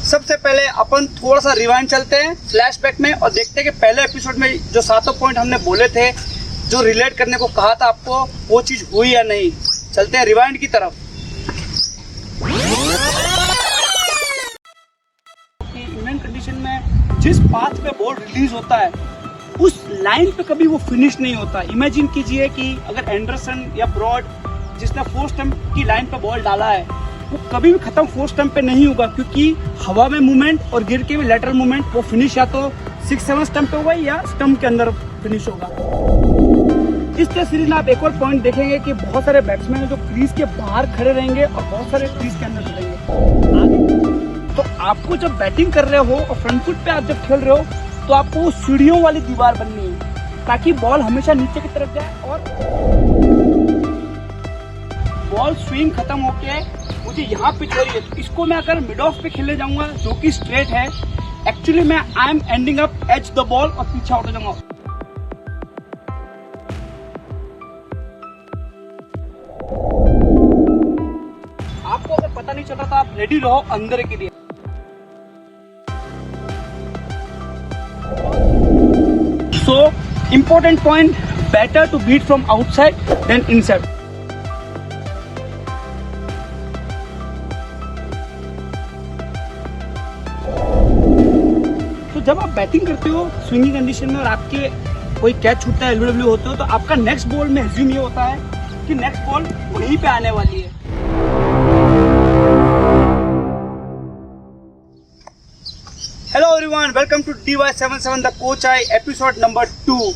सबसे पहले अपन थोड़ा सा रिवाइंड चलते हैं फ्लैशबैक में और देखते हैं कि पहले एपिसोड में जो 7 पॉइंट हमने बोले थे, जो रिलेट करने को कहा था आपको, वो चीज़ हुई या नहीं। चलते हैं रिवाइंड की तरफ। इंडियन कंडीशन में जिस पाथ पे बॉल रिलीज होता है उस लाइन पे कभी वो फिनिश नहीं होता। इमेजिन कीजिए कि अगर एंडरसन या ब्रॉड जिसने 4 स्टंप की लाइन पे बॉल डाला है, वो कभी भी खत्म 4 स्टंप पे नहीं होगा, क्योंकि हवा में मूवमेंट और गिर के भी लेटरल मूवमेंट, वो फिनिश या तो 6-7 स्टंप पे होगा या स्टंप के अंदर फिनिश होगा। इस टेस्ट सीरीज में आप एक और पॉइंट देखेंगे कि बहुत सारे बैट्समैन हैं जो क्रीज के बाहर खड़े रहेंगे और बहुत सारे क्रीज के अंदर खड़ेंगे। तो आपको जब बैटिंग कर रहे हो और फ्रंट फुट पे आप जब खेल रहे हो तो आपको सीढ़ियों वाली दीवार बननी है ताकि बॉल हमेशा नीचे की तरफ जाए और बॉल स्विंग खत्म होके मुझे यहाँ पे छोड़िए। इसको मैं अगर मिड ऑफ पे खेलने जाऊंगा जो कि स्ट्रेट है, एक्चुअली मैं I am ending up as the ball और पीछे आउट हो जाऊंगा। आपको अगर पता नहीं चल रहा था, आप रेडी रहो अंदर के लिए। So, important point, better to beat from outside than inside. तो जब आप बैटिंग करते हो स्विंगिंग कंडीशन में और आपके कोई कैच छूटता है, एलबीडब्ल्यू होते हो, तो आपका नेक्स्ट बॉल में एज्यूम ये होता है कि नेक्स्ट बॉल वहीं पे आने वाली है। Hello everyone, welcome to DY77 The Coach Eye episode number 2.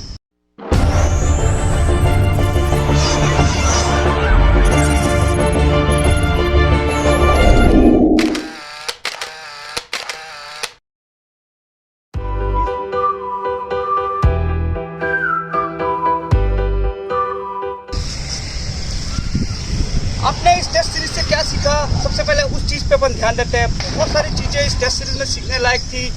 आपने इस टेस्ट सीरीज से क्या सीखा? सबसे पहले उस चीज़ पे अपन ध्यान देते हैं। बहुत सारी चीज़ें इस टेस्ट सीरीज में सीखने लायक थी।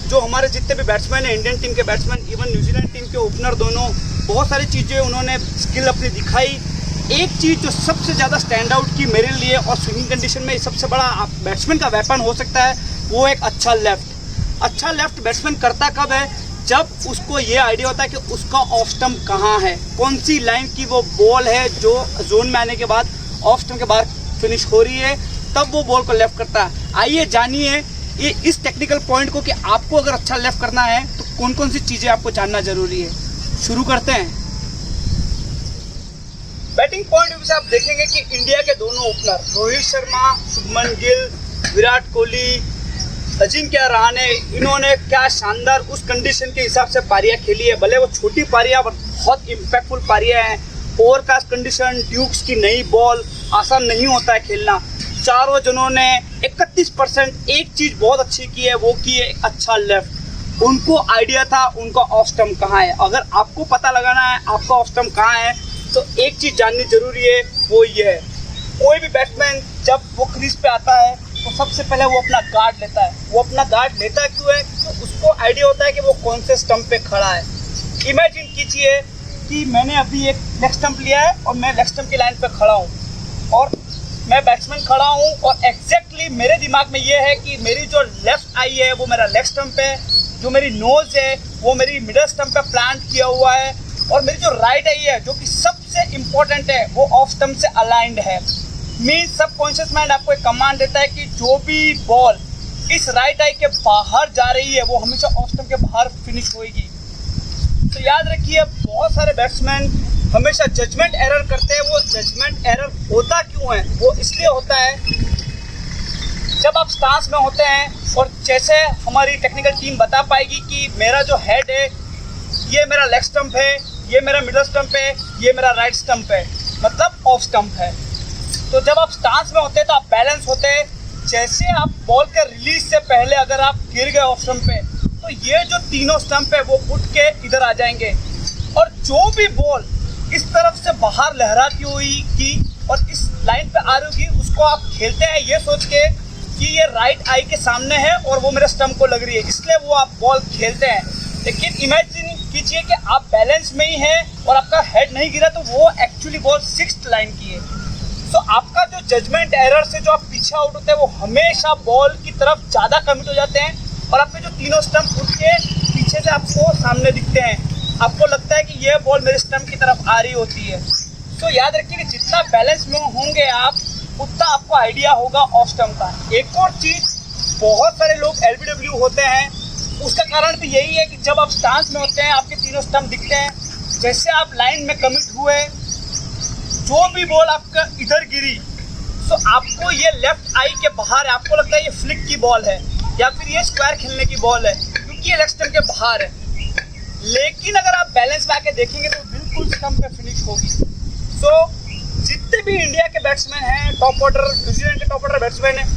जो हमारे जितने भी बैट्समैन हैं, इंडियन टीम के बैट्समैन, इवन न्यूजीलैंड टीम के ओपनर दोनों, बहुत सारी चीज़ें उन्होंने स्किल अपनी दिखाई। एक चीज़ जो सबसे ज़्यादा स्टैंड आउट की मेरे लिए और स्विंगिंग कंडीशन में सबसे बड़ा बैट्समैन का वेपन हो सकता है, वो एक अच्छा लेफ्ट। अच्छा लेफ्ट बैट्समैन करता कब है? जब उसको ये आइडिया होता है कि उसका ऑफ स्टंप कहाँ है, कौन सी लाइन की वो बॉल है जो जोन में आने के बाद ऑफ स्टंप के बाहर फिनिश हो रही है, तब वो बॉल को लेफ्ट करता है। आइए जानिए ये इस टेक्निकल पॉइंट को कि आपको अगर अच्छा लेफ्ट करना है तो कौन कौन सी चीज़ें आपको जानना जरूरी है। शुरू करते हैं। बैटिंग पॉइंट से आप देखेंगे कि इंडिया के दोनों ओपनर रोहित शर्मा, शुभमन गिल, विराट कोहली, अजिंक्य रहाणे, इन्होंने क्या शानदार उस कंडीशन के हिसाब से पारियां खेली है। भले वो छोटी पारियां बहुत इम्पैक्टफुल पारियां हैं। ओवरकास्ट कंडीशन, ड्यूक्स की नई बॉल, आसान नहीं होता है खेलना। चारों जनों ने 31% एक चीज़ बहुत अच्छी की है, वो की है एक अच्छा लेफ्ट। उनको आइडिया था उनका ऑफ स्टंप कहाँ है। अगर आपको पता लगाना है आपका ऑफ स्टंप कहाँ है तो एक चीज़ जाननी जरूरी है, वो ये है, कोई भी बैट्समैन जब वो क्रीज पे आता है तो सबसे पहले वो अपना गार्ड लेता है। वो अपना गार्ड लेता क्यों है? तो उसको आइडिया होता है कि वो कौन से स्टंप पे खड़ा है। इमेजिन कीजिए कि मैंने अभी एक लेग स्टंप लिया है और मैं लेग स्टंप की लाइन पे खड़ा हूँ और मैं बैट्समैन खड़ा हूँ और एग्जैक्टली मेरे दिमाग में ये है कि मेरी जो लेफ्ट आई है वो मेरा लेग स्टंप है, जो मेरी नोज है वो मेरी मिडल स्टंप पे प्लांट किया हुआ है, और मेरी जो राइट आई है जो कि सबसे इम्पोर्टेंट है वो ऑफ स्टंप से अलाइंड है। मीन सबकॉन्शियस माइंड आपको एक कमांड देता है कि जो भी बॉल इस राइट आई के बाहर जा रही है वो हमेशा ऑफ स्टंप के बाहर फिनिश होगी। तो याद रखिए, बहुत सारे बैट्समैन हमेशा जजमेंट एरर करते हैं। वो जजमेंट एरर होता क्यों है? वो इसलिए होता है जब आप स्टांस में होते हैं और जैसे हमारी टेक्निकल टीम बता पाएगी कि मेरा जो हेड है ये मेरा लेग स्टंप है, ये मेरा मिडल स्टंप है, ये मेरा राइट स्टंप है, मतलब ऑफ स्टंप है। तो जब आप स्टांस में होते हैं तो आप बैलेंस होते हैं। जैसे आप बॉल के रिलीज से पहले अगर आप गिर गए ऑफ स्टंप पे तो ये जो तीनों स्टंप है वो उठ के इधर आ जाएंगे, और जो भी बॉल इस तरफ से बाहर लहराती हुई की और इस लाइन पे आ रही होगी उसको आप खेलते हैं ये सोच के कि ये राइट आई के सामने है और वो मेरे स्टंप को लग रही है, इसलिए वो आप बॉल खेलते हैं। लेकिन इमेजिन कीजिए कि आप बैलेंस में ही हैं और आपका हेड नहीं गिरा तो वो एक्चुअली बॉल 6th लाइन की है। सो आपका जो जजमेंट एरर से जो आप पीछे आउट होते हैं वो हमेशा बॉल की तरफ ज़्यादा कमिट हो जाते हैं और आपके जो तीनों स्टंप उठ के पीछे से आपको सामने दिखते हैं। आपको लगता है कि ये बॉल मेरे स्टंप की तरफ आ रही होती है। तो याद रखिए कि जितना बैलेंस में होंगे आप उतना आपको आइडिया होगा ऑफ स्टंप का। एक और चीज़, बहुत सारे लोग LBW होते हैं, उसका कारण भी यही है कि जब आप स्टांस में होते हैं आपके तीनों स्टंप दिखते हैं, जैसे आप लाइन में कमिट हुए, जो भी बॉल आपका इधर गिरी तो आपको ये लेफ्ट आई के बाहर है, आपको लगता है ये फ्लिक की बॉल है या फिर ये स्क्वायर खेलने की बॉल है क्योंकि ये लेग स्टंप के बाहर है। लेकिन अगर आप बैलेंस में आके देखेंगे तो बिल्कुल स्टंप पे फिनिश होगी। सो जितने भी इंडिया के बैट्समैन हैं, टॉप ऑर्डर, न्यूजीलैंड के टॉप ऑर्डर बैट्समैन हैं,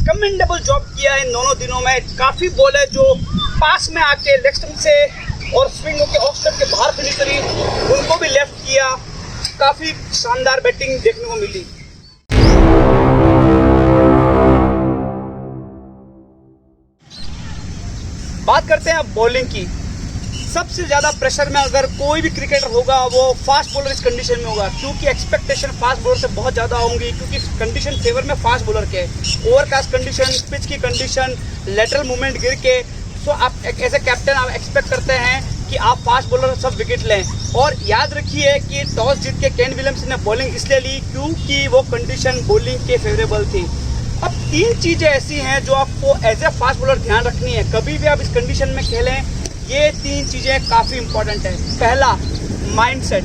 कमेंडेबल जॉब किया है इन दोनों दिनों में। काफ़ी बॉल है जो पास में आके लेग स्टंप से और स्विंग होकर ऑफ स्टंप के बाहर फिनिश करी, उनको भी लेफ्ट किया। काफ़ी शानदार बैटिंग देखने को मिली। बात करते हैं अब बॉलिंग की। सबसे ज़्यादा प्रेशर में अगर कोई भी क्रिकेटर होगा वो फास्ट बॉलर इस कंडीशन में होगा, क्योंकि एक्सपेक्टेशन फास्ट बॉलर से बहुत ज़्यादा होंगी, क्योंकि कंडीशन फेवर में फास्ट बॉलर के, ओवरकास्ट कंडीशन, पिच की कंडीशन, लेटरल मूवमेंट गिर के। सो आप एज ए कैप्टन आप एक्सपेक्ट करते हैं कि आप फास्ट बॉलर सब विकेट लें। और याद रखिए कि टॉस जीत के केन विलियमसन ने बॉलिंग इसलिए ली क्योंकि वो कंडीशन बॉलिंग के फेवरेबल थी। अब तीन चीज़ें ऐसी हैं जो आपको एज ए फास्ट बॉलर ध्यान रखनी है कभी भी आप इस कंडीशन में खेलें। ये तीन चीज़ें काफ़ी इंपॉर्टेंट है। पहला, माइंडसेट।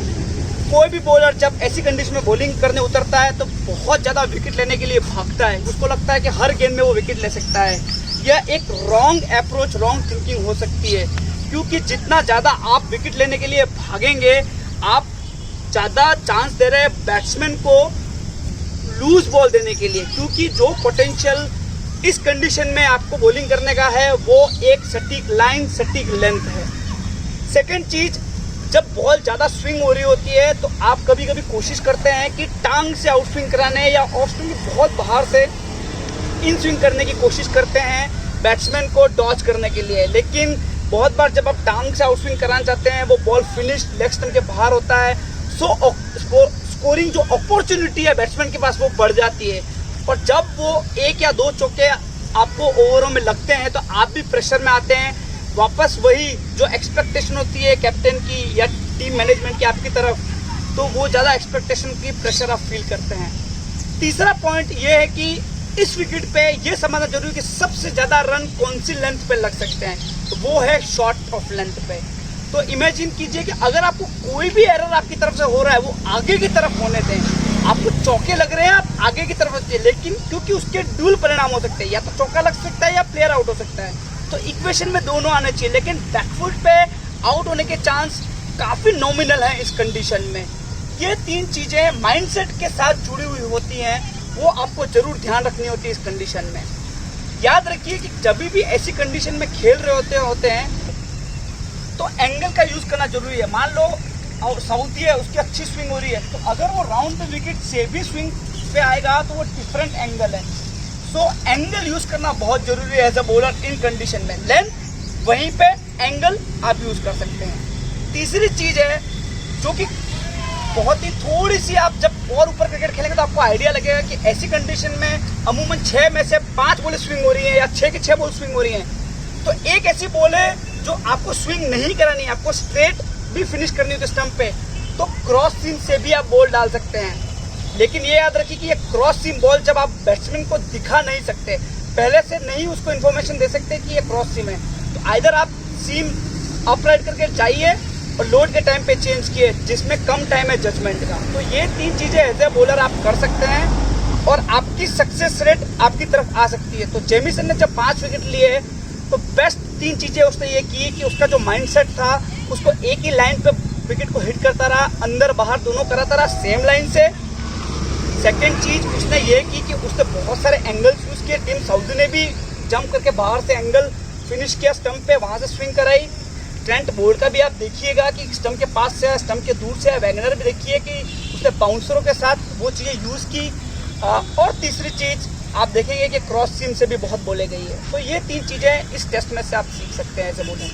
कोई भी बॉलर जब ऐसी कंडीशन में बॉलिंग करने उतरता है तो बहुत ज़्यादा विकेट लेने के लिए भागता है, उसको लगता है कि हर गेंद में वो विकेट ले सकता है। यह एक रॉन्ग अप्रोच, रॉन्ग थिंकिंग हो सकती है, क्योंकि जितना ज़्यादा आप विकेट लेने के लिए भागेंगे आप ज़्यादा चांस दे रहे हैं बैट्समैन को लूज बॉल देने के लिए, क्योंकि जो पोटेंशियल इस कंडीशन में आपको बॉलिंग करने का है वो एक सटीक लाइन, सटीक लेंथ है। सेकंड चीज़, जब बॉल ज़्यादा स्विंग हो रही होती है तो आप कभी कभी कोशिश करते हैं कि टांग से आउट स्विंग कराने या ऑफ स्विंग बहुत बाहर से इन स्विंग करने की कोशिश करते हैं बैट्समैन को डॉच करने के लिए। लेकिन बहुत बार जब आप टांग से आउट स्विंग कराना चाहते हैं वो बॉल फिनिश लेग स्टंप के बाहर होता है। सो स्कोरिंग जो अपॉर्चुनिटी है बैट्समैन के पास वो बढ़ जाती है, और जब वो एक या दो चौके आपको ओवरों में लगते हैं तो आप भी प्रेशर में आते हैं। वापस वही जो एक्सपेक्टेशन होती है कैप्टन की या टीम मैनेजमेंट की आपकी तरफ, तो वो ज़्यादा एक्सपेक्टेशन की प्रेशर आप फील करते हैं। तीसरा पॉइंट ये है कि इस विकेट पे ये समझना जरूरी है कि सबसे ज़्यादा रन कौन सी लेंथ पे लग सकते हैं, तो वो है शॉर्ट ऑफ लेंथ पे। तो इमेजिन कीजिए कि अगर आपको कोई भी एरर आपकी तरफ से हो रहा है वो आगे की तरफ होने दें। आपको चौके लग रहे हैं, आप आगे की तरफ होते हैं, लेकिन क्योंकि उसके ड्यूल परिणाम हो सकते हैं, या तो चौका लग सकता है या प्लेयर आउट हो सकता है, तो इक्वेशन में दोनों आने चाहिए। लेकिन बैकफुट पे आउट होने के चांस काफ़ी नॉमिनल हैं इस कंडीशन में। ये तीन चीज़ें माइंडसेट के साथ जुड़ी हुई होती हैं, वो आपको ज़रूर ध्यान रखनी होती है इस कंडीशन में। याद रखिए कि जब भी ऐसी कंडीशन में खेल रहे होते हैं तो एंगल का यूज़ करना जरूरी है। मान लो और साउथी है, उसकी अच्छी स्विंग हो रही है, तो अगर वो राउंड द विकेट से भी स्विंग पे आएगा तो वो डिफरेंट एंगल है। सो एंगल यूज़ करना बहुत ज़रूरी है as a bowler in condition में। लेंथ, वहीं पे एंगल आप यूज़ कर सकते हैं। तीसरी चीज़ है जो कि बहुत ही थोड़ी सी, आप जब और ऊपर क्रिकेट खेलेंगे तो आपको आइडिया लगेगा कि ऐसी कंडीशन में अमूमन 6 में से 5 बॉल स्विंग हो रही है या 6 की 6 बॉल स्विंग हो रही हैं, तो एक ऐसी बॉल है जो आपको स्विंग नहीं करानी है, आपको स्ट्रेट भी फिनिश करनी होती है स्टंप पे, तो क्रॉस सीम से भी आप बॉल डाल सकते हैं। लेकिन ये याद रखिए कि ये क्रॉस सीम बॉल जब आप बैट्समैन को दिखा नहीं सकते, पहले से नहीं उसको इन्फॉर्मेशन दे सकते कि ये क्रॉस सीम है, तो आइदर आप सीम अपराइट करके जाइए और लोड के टाइम पे चेंज किए जिसमें कम टाइम है जजमेंट का। तो ये तीन चीज़ें एज ए बॉलर आप कर सकते हैं और आपकी सक्सेस रेट आपकी तरफ आ सकती है। तो जेमिसन ने जब 5 विकेट लिए तो बेस्ट 3 चीज़ें उसने ये की कि उसका जो माइंडसेट था उसको एक ही लाइन पे विकेट को हिट करता रहा, अंदर बाहर दोनों कराता रहा सेम लाइन से। सेकंड चीज़ उसने ये की कि उसने बहुत सारे एंगल्स यूज़ किए। टीम साउदी ने भी जंप करके बाहर से एंगल फिनिश किया स्टंप पे, वहाँ से स्विंग कराई। ट्रेंट बोल्ट का भी आप देखिएगा कि स्टंप के पास से है, स्टंप के दूर से है। वैगनर भी देखिए कि उसने बाउंसरों के साथ वो चीज़ें यूज़ की। और तीसरी चीज़ आप देखेंगे कि क्रॉस सीम से भी बहुत बोले गई है। तो ये 3 चीज़ें इस टेस्ट में से आप सीख सकते हैं ऐसे बोलने।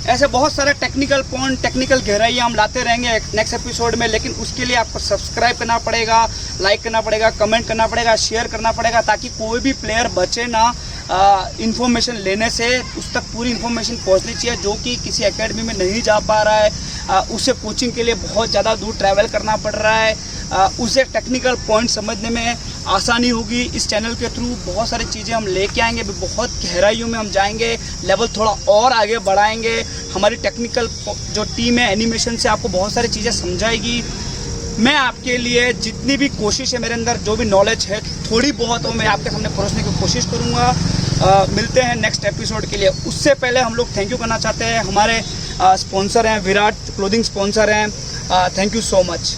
ऐसे बहुत सारे टेक्निकल पॉइंट, टेक्निकल गहराई हम लाते रहेंगे नेक्स्ट एपिसोड में, लेकिन उसके लिए आपको सब्सक्राइब करना पड़ेगा, लाइक करना पड़ेगा, कमेंट करना पड़ेगा, शेयर करना पड़ेगा, ताकि कोई भी प्लेयर बचे ना इन्फॉर्मेशन लेने से। उस तक पूरी इन्फॉर्मेशन पहुंचनी चाहिए, जो कि किसी एकेडमी में नहीं जा पा रहा है, उसे कोचिंग के लिए बहुत ज़्यादा दूर ट्रैवल करना पड़ रहा है, उसे टेक्निकल पॉइंट समझने में आसानी होगी। इस चैनल के थ्रू बहुत सारी चीज़ें हम लेके आएंगे, बहुत गहराइयों में हम जाएंगे, लेवल थोड़ा और आगे बढ़ाएंगे। हमारी टेक्निकल जो टीम है एनिमेशन से आपको बहुत सारी चीज़ें समझाएगी। मैं आपके लिए जितनी भी कोशिश है मेरे अंदर, जो भी नॉलेज है थोड़ी बहुत वो मैं आपके सामने परोसने की कोशिश करूँगा। मिलते हैं नेक्स्ट एपिसोड के लिए। उससे पहले हम लोग थैंक यू करना चाहते हैं, हमारे स्पॉन्सर हैं, विराट क्लोथिंग स्पॉन्सर हैं। Thank you so much.